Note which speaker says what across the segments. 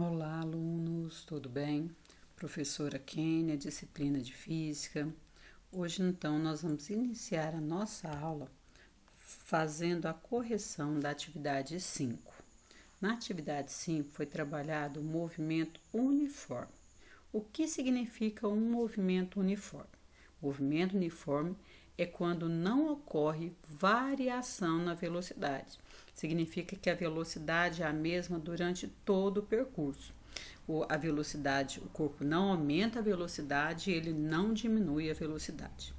Speaker 1: Olá, alunos, tudo bem? Professora Kênia, disciplina de Física. Hoje, então, nós vamos iniciar a nossa aula fazendo a correção da atividade 5. Na atividade 5 foi trabalhado o movimento uniforme. O que significa um movimento uniforme? Movimento uniforme é quando não ocorre variação na velocidade. Significa que a velocidade é a mesma durante todo o percurso. A velocidade, o corpo não aumenta a velocidade e ele não diminui a velocidade.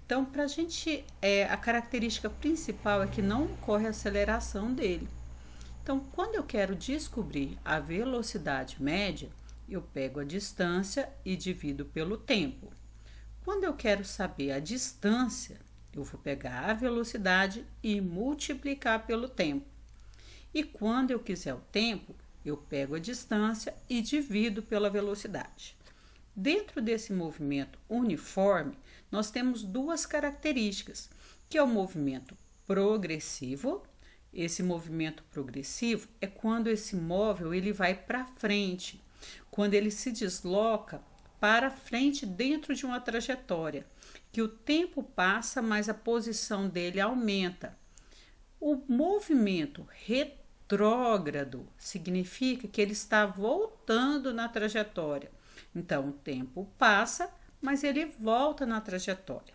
Speaker 1: Então, para a gente, a característica principal é que não ocorre aceleração dele. Então, quando eu quero descobrir a velocidade média, eu pego a distância e divido pelo tempo. Quando eu quero saber a distância, eu vou pegar a velocidade e multiplicar pelo tempo. E quando eu quiser o tempo, eu pego a distância e divido pela velocidade. Dentro desse movimento uniforme, nós temos duas características, que é o movimento progressivo. Esse movimento progressivo é quando esse móvel ele vai para frente, quando ele se desloca para frente dentro de uma trajetória, que o tempo passa, mas a posição dele aumenta. O movimento retrógrado significa que ele está voltando na trajetória. Então, o tempo passa, mas ele volta na trajetória.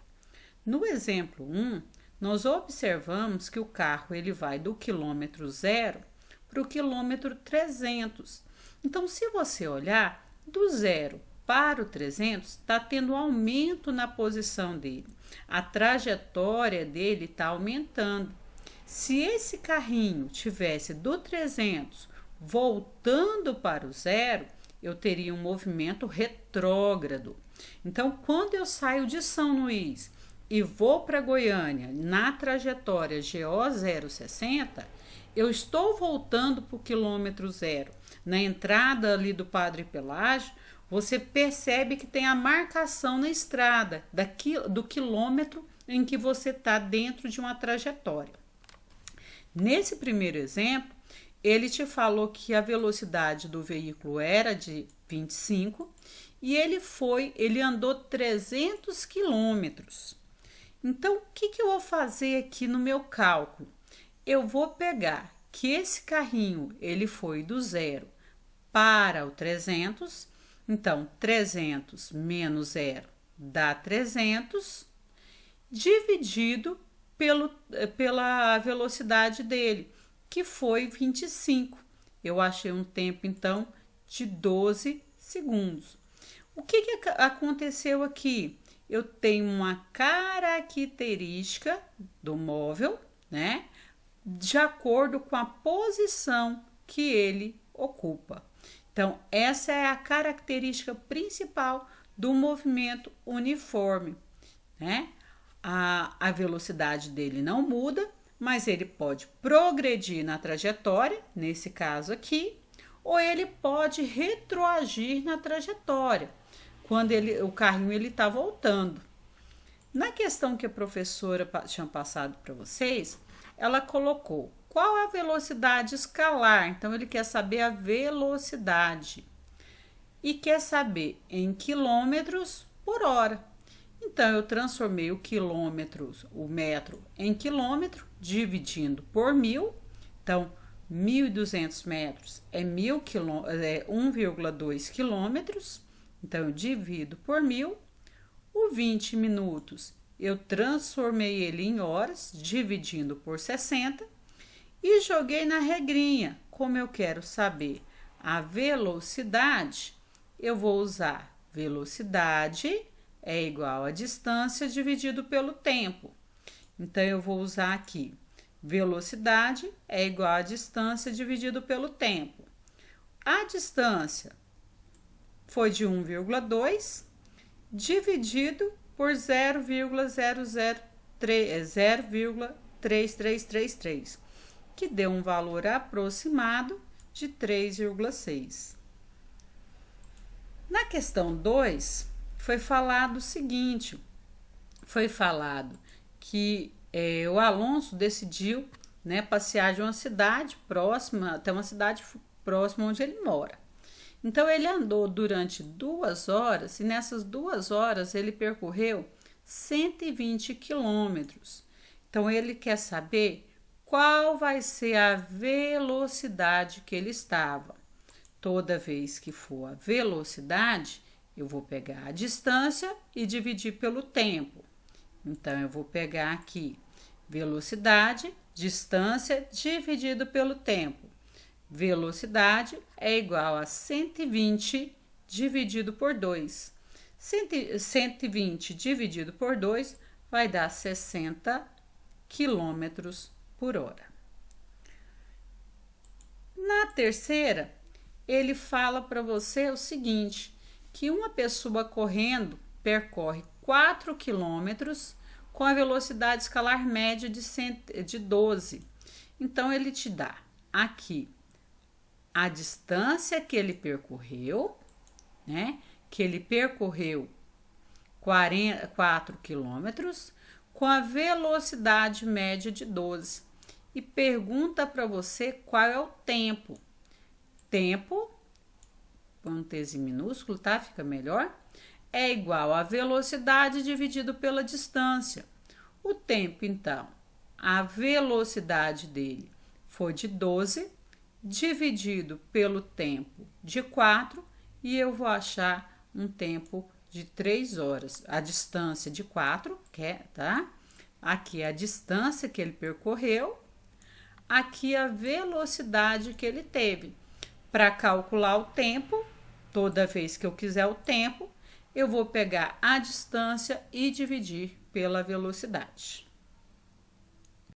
Speaker 1: No exemplo 1, nós observamos que o carro ele vai do quilômetro 0 para o quilômetro 300. Então, se você olhar, do 0 para o 300, está tendo aumento na posição dele. A trajetória dele está aumentando. Se esse carrinho tivesse do 300 voltando para o 0, eu teria um movimento retrógrado. Então, quando eu saio de São Luís e vou para Goiânia na trajetória GO 060, eu estou voltando para o quilômetro 0. Na entrada ali do Padre Pelágio, você percebe que tem a marcação na estrada do quilômetro em que você está dentro de uma trajetória. Nesse primeiro exemplo, ele te falou que a velocidade do veículo era de 25 e ele andou 300 quilômetros. Então, o que eu vou fazer aqui no meu cálculo? Eu vou pegar que esse carrinho ele foi do 0 para o 300. Então, 300 menos 0 dá 300, dividido pela velocidade dele, que foi 25. Eu achei um tempo, então, de 12 segundos. O que aconteceu aqui? Eu tenho uma característica do móvel, né? De acordo com a posição que ele ocupa. Então, essa é a característica principal do movimento uniforme, né? A velocidade dele não muda, mas ele pode progredir na trajetória, nesse caso aqui, ou ele pode retroagir na trajetória, quando o carrinho está voltando. Na questão que a professora tinha passado para vocês, ela colocou qual a velocidade escalar. Então, ele quer saber a velocidade e quer saber em quilômetros por hora. Então, eu transformei o metro em quilômetro, dividindo por 1.000. Então, 1.200 metros é 1,2 quilômetros. Então, eu divido por 1.000. O 20 minutos, eu transformei ele em horas, dividindo por 60. E joguei na regrinha. Como eu quero saber a velocidade, eu vou usar velocidade é igual a distância dividido pelo tempo. Então, eu vou usar aqui, velocidade é igual a distância dividido pelo tempo. A distância foi de 1,2 dividido por 0,3333, que deu um valor aproximado de 3,6. Na questão 2, foi falado o seguinte, foi falado que o Alonso decidiu, né, passear de uma cidade próxima até uma cidade próxima onde ele mora. Então, ele andou durante 2 horas e nessas 2 horas ele percorreu 120 quilômetros. Então, ele quer saber qual vai ser a velocidade que ele estava. Toda vez que for a velocidade, eu vou pegar a distância e dividir pelo tempo. Então, eu vou pegar aqui velocidade, distância dividido pelo tempo. Velocidade é igual a 120 dividido por 2. 120 dividido por 2 vai dar 60 quilômetros por hora. Na terceira, ele fala para você o seguinte, que uma pessoa correndo percorre 4 quilômetros com a velocidade escalar média de 12. Então, ele te dá aqui a distância que ele percorreu, né? Que ele percorreu 4 quilômetros com a velocidade média de 12. E pergunta para você qual é o tempo. Tempo, com Tzinho minúsculo, tá? Fica melhor. É igual a velocidade dividido pela distância. O tempo, então, a velocidade dele foi de 12, dividido pelo tempo de 4, e eu vou achar um tempo de 3 horas. A distância de 4, tá? Aqui é a distância que ele percorreu, aqui a velocidade que ele teve. Para calcular o tempo, toda vez que eu quiser o tempo, eu vou pegar a distância e dividir pela velocidade.